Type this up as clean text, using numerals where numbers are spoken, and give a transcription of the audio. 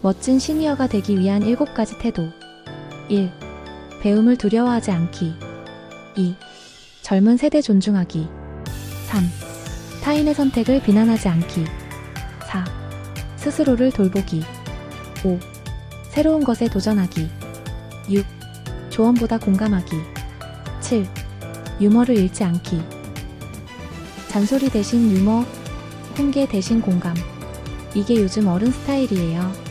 멋진 시니어가 되기 위한 7가지 태도. 1. 배움을 두려워하지 않기. 2. 젊은 세대 존중하기. 3. 타인의 선택을 비난하지 않기. 4. 스스로를 돌보기. 5. 새로운 것에 도전하기. 6. 조언보다 공감하기. 7. 유머를 잃지 않기. 잔소리 대신 유머, 훈계 대신 공감. 이게 요즘 어른 스타일이에요.